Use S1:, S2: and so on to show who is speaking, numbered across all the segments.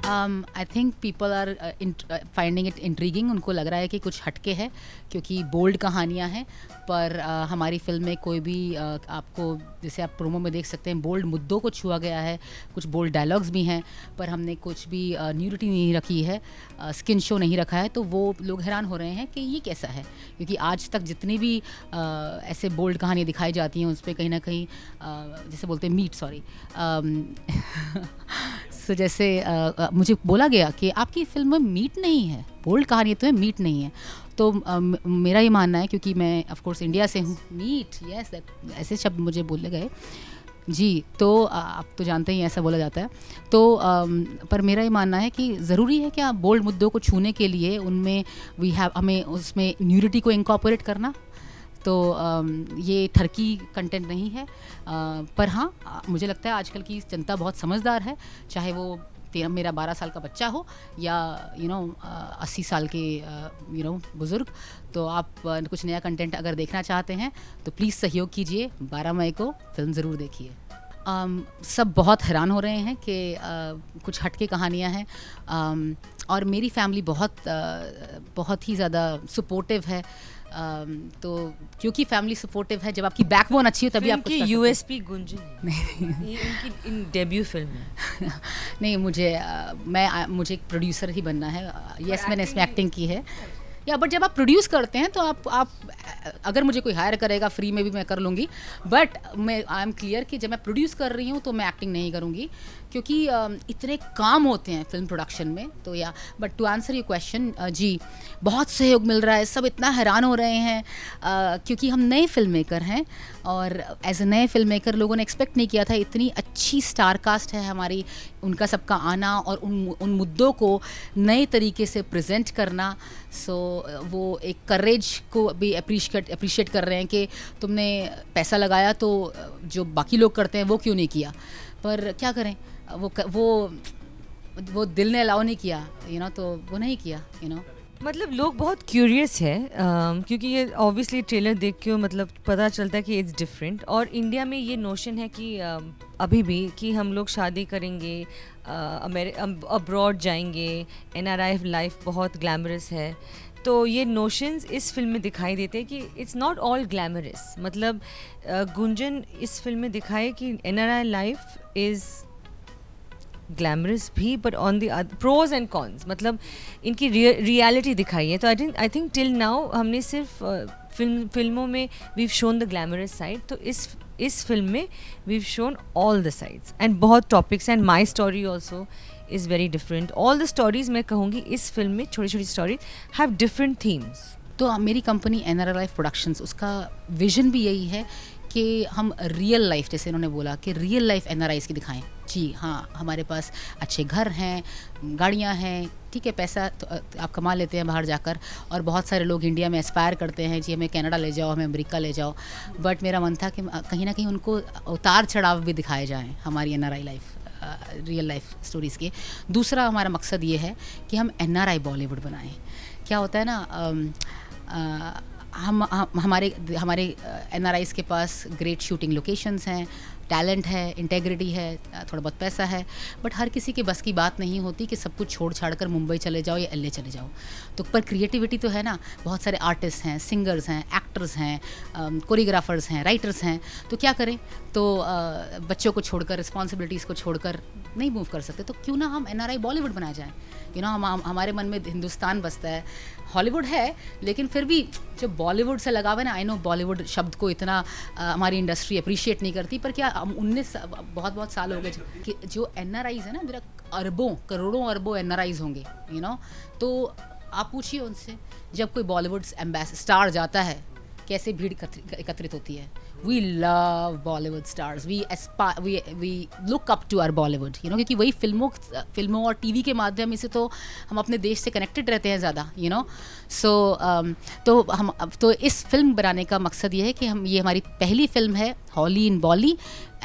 S1: I think people are finding it intriguing. उनको लग रहा है कि कुछ हटके है क्योंकि बोल्ड कहानियाँ हैं. पर हमारी फिल्म में कोई भी आपको, जैसे आप प्रोमो में देख सकते हैं, बोल्ड मुद्दों को छुआ गया है. कुछ बोल्ड डायलॉग्स भी हैं, पर हमने कुछ भी न्यूडिटी नहीं रखी है, स्किन शो नहीं रखा है. तो वो लोग हैरान हो रहे हैं कि ये कैसा है, क्योंकि आज तक जितनी भी ऐसे बोल्ड कहानियाँ दिखाई जाती हैं उस पर कहीं ना कहीं जैसे बोलते हैं मीट, सॉरी सो जैसे मुझे बोला गया कि आपकी फिल्म में मीट नहीं है, बोल्ड कहानी तो है, मीट नहीं है. तो मेरा ये मानना है, क्योंकि मैं ऑफ कोर्स इंडिया से हूँ, मीट यस, ऐसे शब्द मुझे बोले गए जी. तो आप तो जानते ही ऐसा बोला जाता है. तो पर मेरा ये मानना है कि ज़रूरी है क्या बोल्ड मुद्दों को छूने के लिए उनमें हमें उसमें न्यूडिटी को इंकॉर्पोरेट करना. तो ये ठरकी कंटेंट नहीं है. पर हाँ, मुझे लगता है आजकल की जनता बहुत समझदार है, चाहे वो मेरा 12 साल का बच्चा हो या 80 साल के बुज़ुर्ग. तो आप कुछ नया कंटेंट अगर देखना चाहते हैं तो प्लीज़ सहयोग कीजिए. 12 मई को फिल्म ज़रूर देखिए. सब बहुत हैरान हो रहे हैं कि कुछ हटके कहानियाँ हैं. और मेरी फैमिली बहुत ही ज़्यादा सपोर्टिव है. तो क्योंकि फैमिली सपोर्टिव है, जब आपकी बैकबोन अच्छी हो तभी आप कुछ कर सकते हैं.
S2: यूएसपी गुंजन ये उनकी इन डेब्यू फिल्म है.
S1: नहीं, मुझे एक प्रोड्यूसर ही बनना है. यस, मैंने इसमें एक्टिंग की है. या बट जब आप प्रोड्यूस करते हैं तो आप अगर मुझे कोई हायर करेगा फ्री में भी मैं कर लूँगी. बट मैं आई एम क्लियर कि जब मैं प्रोड्यूस कर रही हूँ तो मैं एक्टिंग नहीं करूँगी, क्योंकि इतने काम होते हैं फिल्म प्रोडक्शन में. तो या but to answer your question, जी बहुत सहयोग मिल रहा है. सब इतना हैरान हो रहे हैं क्योंकि हम नए फिल्म मेकर हैं, और एज ए नए फिल्म मेकर लोगों ने एक्सपेक्ट नहीं किया था. इतनी अच्छी स्टार कास्ट है हमारी, उनका सबका आना और उन मुद्दों को नए तरीके से प्रेजेंट करना. सो वो एक करेज को भी अप्रिशिएट कर रहे हैं कि तुमने पैसा लगाया तो जो बाकी लोग करते हैं वो क्यों नहीं किया. पर क्या करें, वो दिल ने अलाउ नहीं किया, तो वो नहीं किया.
S2: मतलब लोग बहुत क्यूरियस है क्योंकि ये ऑब्वियसली ट्रेलर देख के मतलब पता चलता है कि इट्स डिफरेंट. और इंडिया में ये नोशन है कि अभी भी कि हम लोग शादी करेंगे, अब्रॉड जाएंगे, एनआरआई लाइफ बहुत ग्लैमरस है. तो ये नोशंस इस फिल्म में दिखाई देते हैं कि इट्स नॉट ऑल ग्लैमरस. मतलब गुंजन इस फिल्म में दिखाए कि एनआरआई लाइफ इज़ ग्लैमरस भी, but on the pros and cons, मतलब इनकी रियलिटी दिखाई है. तो आई थिंक टिल नाउ हमने सिर्फ फिल्मों में we shown the glamorous side. तो इस फिल्म में we shown all the sides and बहुत topics. And my story also is very different. All the stories मैं कहूँगी इस फिल्म में छोटी छोटी स्टोरीज हैव डिफरेंट थीम्स.
S1: तो मेरी कंपनी NRI लाइफ प्रोडक्शंस, उसका विजन भी यही है कि हम रियल लाइफ, जैसे इन्होंने बोला कि रियल लाइफ NRIs की दिखाएं. जी हाँ, हमारे पास अच्छे घर हैं, गाड़ियाँ हैं, ठीक है, पैसा तो आप कमा लेते हैं बाहर जाकर. और बहुत सारे लोग इंडिया में एस्पायर करते हैं, जी हमें कनाडा ले जाओ, हमें अमेरिका ले जाओ. बट मेरा मन था कि कहीं ना कहीं उनको उतार चढ़ाव भी दिखाए जाएँ हमारी NRI life, real life stories के. दूसरा हमारा मकसद ये है कि हम NRI बॉलीवुड बनाएं. क्या होता है ना, हमारे NRIs के पास ग्रेट शूटिंग लोकेशंस हैं, टैलेंट है, इंटेग्रिटी है, थोड़ा बहुत पैसा है. बट हर किसी के बस की बात नहीं होती कि सब कुछ छोड़ छाड़ कर मुंबई चले जाओ या LA चले जाओ. तो पर क्रिएटिविटी तो है ना. बहुत सारे आर्टिस्ट हैं, सिंगर्स हैं, एक्टर्स हैं, कोरियोग्राफर्स हैं, राइटर्स हैं. तो क्या करें, तो बच्चों को छोड़कर, रिस्पॉन्सिबिलिटीज़ को छोड़कर नहीं मूव कर सकते. तो क्यों ना हम NRI बॉलीवुड बनाए जाएँ. हमारे मन में हिंदुस्तान बसता है, हॉलीवुड है, लेकिन फिर भी जो बॉलीवुड से लगाव है ना. आई नो बॉलीवुड शब्द को इतना हमारी इंडस्ट्री अप्रिशिएट नहीं करती, पर क्या 19 बहुत साल हो गए कि जो NRIs है ना, मेरा करोड़ों अरबों NRIs होंगे. तो आप पूछिए उनसे, जब कोई बॉलीवुड स्टार जाता है कैसे भीड़ एकत्रित होती है. We love Bollywood stars, we look up to our Bollywood, क्योंकि वही फिल्मों और TV के माध्यम से तो हम अपने देश से कनेक्टेड रहते हैं ज़्यादा. तो इस फिल्म बनाने का मकसद ये है कि ये हमारी पहली फिल्म है हॉली इन बॉली,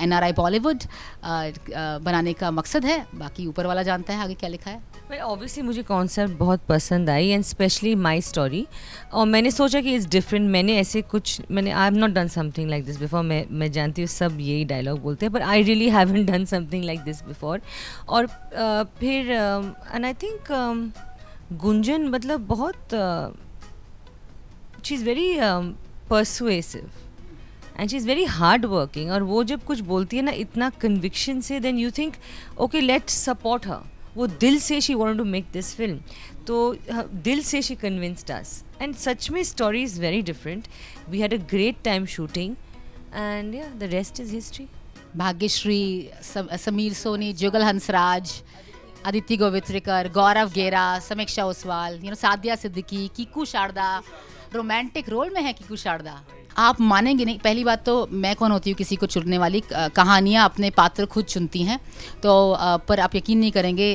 S1: NRI बॉलीवुड बनाने का मकसद है, बाकी ऊपर वाला जानता है आगे क्या लिखा है।
S2: पर ऑब्वियसली मुझे कॉन्सेप्ट बहुत पसंद आई एंड स्पेशली माई स्टोरी, और मैंने सोचा कि इट्स डिफरेंट। मैंने ऐसे कुछ I have not done something like this before. मैं जानती हूँ सब यही डायलॉग बोलते हैं, पर I really haven't done something like this before. और फिर एंड आई थिंक गुंजन मतलब बहुत she is very persuasive and she is very hard working, और वो जब कुछ बोलती है ना इतना कन्विक्शन से, then you think okay let's support her. वो दिल से she wanted to make this film, तो दिल से शी कन्विंस्ड अस, एंड सच में story is very different. We had a great time shooting and yeah the rest is history.
S1: Bhagyashree, Sameer Soni, Jugal Hansraj, Aditya Gowitrikar, Gaurav Gera, Sameeksha Oswal, Sadiya Siddiqui, Kiku Sharda, romantic role में है कीकू शारदा। आप मानेंगे नहीं, पहली बात तो मैं कौन होती हूँ किसी को चुनने वाली, कहानियाँ अपने पात्र खुद चुनती हैं। तो पर आप यकीन नहीं करेंगे,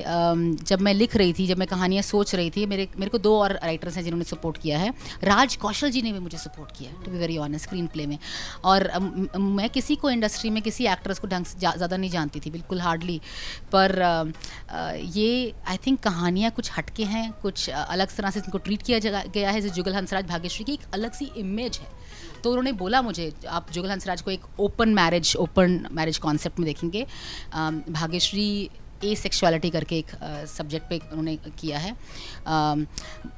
S1: जब मैं लिख रही थी, जब मैं कहानियाँ सोच रही थी, मेरे को 2 और राइटर्स हैं जिन्होंने सपोर्ट किया है। राज कौशल जी ने भी मुझे सपोर्ट किया, to be very honest, screenplay में। और मैं किसी को इंडस्ट्री में किसी एक्ट्रेस को ढंग से ज़्यादा नहीं जानती थी, बिल्कुल हार्डली। पर ये आई थिंक कहानियाँ कुछ हटके हैं, कुछ अलग तरह से इनको ट्रीट किया गया है। जैसे जुगल हंसराज भाग्यश्री की एक अलग सी इमेज है, तो उन्होंने बोला मुझे, आप जुगल हंसराज को एक ओपन मैरिज कॉन्सेप्ट में देखेंगे। भाग्यश्री एसेक्सुअलिटी करके एक सब्जेक्ट पे उन्होंने किया है,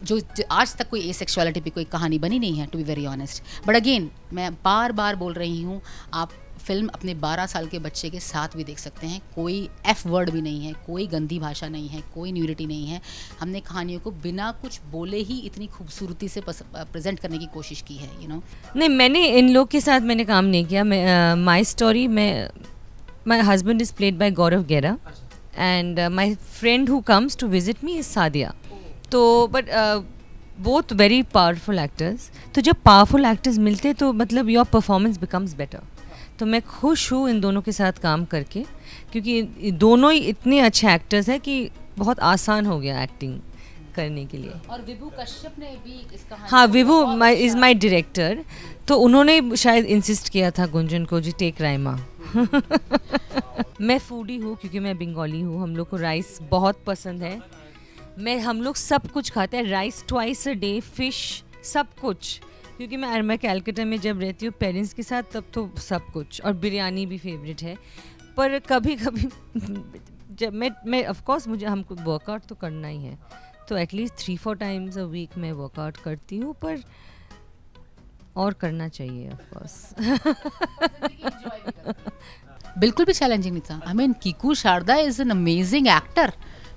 S1: जो आज तक कोई एसेक्सुअलिटी पे कोई कहानी बनी नहीं है, to be very honest. But again मैं बार बार बोल रही हूँ, आप फिल्म अपने 12 साल के बच्चे के साथ भी देख सकते हैं। कोई एफ वर्ड भी नहीं है, कोई गंदी भाषा नहीं है, कोई न्यूडिटी नहीं है। हमने कहानियों को बिना कुछ बोले ही इतनी खूबसूरती से प्रेजेंट करने की कोशिश की है,
S2: नहीं, मैंने इन लोग के साथ मैंने काम नहीं किया। माई स्टोरी में my husband is played by Gaurav Gera and my friend who comes to visit me is Sadiya. तो but both very powerful actors. तो जब पावरफुल एक्टर्स मिलते तो मतलब योर परफॉर्मेंस बिकम्स बेटर। तो मैं खुश हूँ इन दोनों के साथ काम करके, क्योंकि दोनों ही इतने अच्छे एक्टर्स हैं कि बहुत आसान हो गया एक्टिंग करने के लिए।
S1: और विभू कश्यप ने भी इसका,
S2: हाँ, विभू इज़ माई डायरेक्टर, तो उन्होंने शायद इंसिस्ट किया था गुंजन को, जी टेक राइमा। मैं फूडी हूँ क्योंकि मैं बंगाली हूँ, हम लोग को राइस बहुत पसंद है। हम लोग सब कुछ खाते हैं, rice twice a day, fish, सब कुछ। क्योंकि मैं कैलकाटा में जब रहती हूँ पेरेंट्स के साथ, तब तो सब कुछ, और बिरयानी भी फेवरेट है। पर कभी कभी जब मैं ऑफ कोर्स मुझे हमको वर्कआउट तो करना ही है, तो एटलीस्ट 3-4 टाइम्स अ वीक मैं वर्कआउट करती हूँ, पर और करना चाहिए ऑफ कोर्स।
S1: बिल्कुल भी चैलेंजिंग नहीं था। I mean Kiku Sharda is an amazing actor,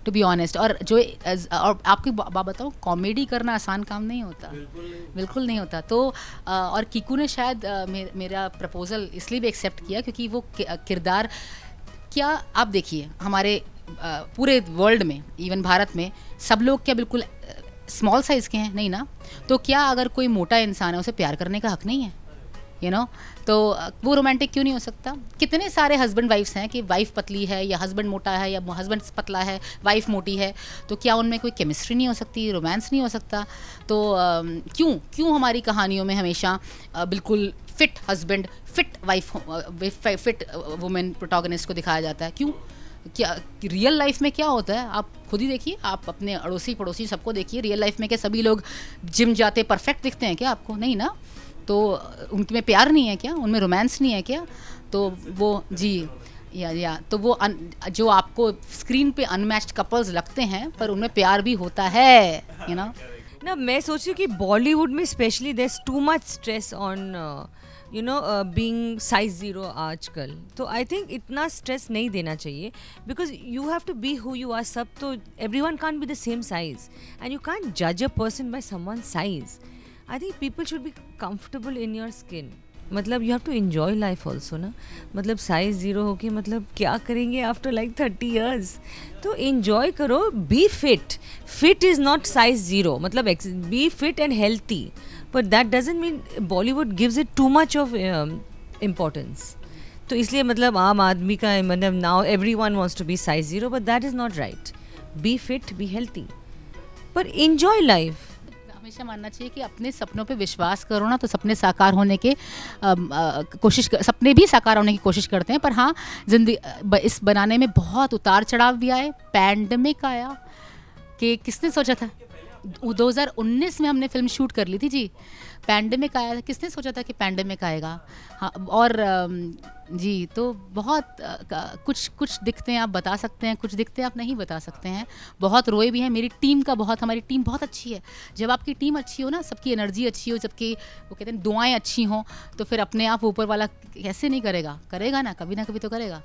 S1: to be honest. और और आपकी बताऊँ, कॉमेडी करना आसान काम नहीं होता, बिल्कुल नहीं होता। तो और कीकू ने शायद मेरा प्रपोजल इसलिए भी एक्सेप्ट किया क्योंकि वो किरदार, क्या आप देखिए हमारे पूरे वर्ल्ड में, इवन भारत में, सब लोग क्या बिल्कुल स्मॉल साइज़ के हैं? नहीं ना। तो क्या अगर कोई मोटा इंसान है, उसे प्यार करने का हक नहीं है? तो वो रोमांटिक क्यों नहीं हो सकता? कितने सारे हस्बैंड वाइफ्स हैं कि वाइफ पतली है या हस्बैंड मोटा है या हस्बैंड पतला है, वाइफ मोटी है, तो क्या उनमें कोई केमिस्ट्री नहीं हो सकती, रोमांस नहीं हो सकता? तो क्यों हमारी कहानियों में हमेशा बिल्कुल fit husband, fit wife, fit women protagonist को दिखाया जाता है? क्यों? क्या रियल लाइफ में क्या होता है? आप खुद ही देखिए, आप अपने अड़ोसी पड़ोसी सबको देखिए, रियल लाइफ में क्या सभी लोग जिम जाते परफेक्ट दिखते हैं क्या आपको? नहीं ना। तो उनमें प्यार नहीं है क्या? उनमें रोमांस नहीं है क्या? तो वो जी या तो वो जो आपको स्क्रीन पे अनमैच्ड कपल्स लगते हैं, पर उनमें प्यार भी होता है,
S2: ना। मैं सोच रही हूँ कि बॉलीवुड में specially there is too much stress on being size 0 आजकल। तो आई थिंक इतना स्ट्रेस नहीं देना चाहिए, because you have to be who you are. सब तो everyone can't be the same size and you can't जज a person by someone size. I think people should be comfortable in your skin. मतलब you have to enjoy life also ना। मतलब size 0 हो के मतलब क्या करेंगे आफ्टर लाइक 30 years? तो एन्जॉय करो, be fit is not size 0, मतलब be fit and healthy, but that doesn't mean Bollywood gives it too much of importance. तो इसलिए मतलब आम आदमी का मतलब now everyone wants to be size 0, but that is not right. Be fit, be healthy, पर enjoy life.
S1: हमेशा मानना चाहिए कि अपने सपनों पे विश्वास करो ना, तो सपने साकार होने के सपने भी साकार होने की कोशिश करते हैं। पर हाँ, इस बनाने में बहुत उतार चढ़ाव भी आए, पैंडमिक आया कि किसने सोचा था। 2019 में हमने फिल्म शूट कर ली थी जी, पैंडमिक आया था, किसने सोचा था कि पैंडमिक आएगा। हाँ, और जी तो बहुत कुछ दिखते हैं आप बता सकते हैं, कुछ दिखते हैं आप नहीं बता सकते हैं। बहुत रोए भी हैं, हमारी टीम बहुत अच्छी है। जब आपकी टीम अच्छी हो ना, सबकी एनर्जी अच्छी हो, सबकी वो कहते हैं दुआएं अच्छी हों, तो फिर अपने आप ऊपर वाला कैसे नहीं करेगा, करेगा ना कभी तो करेगा।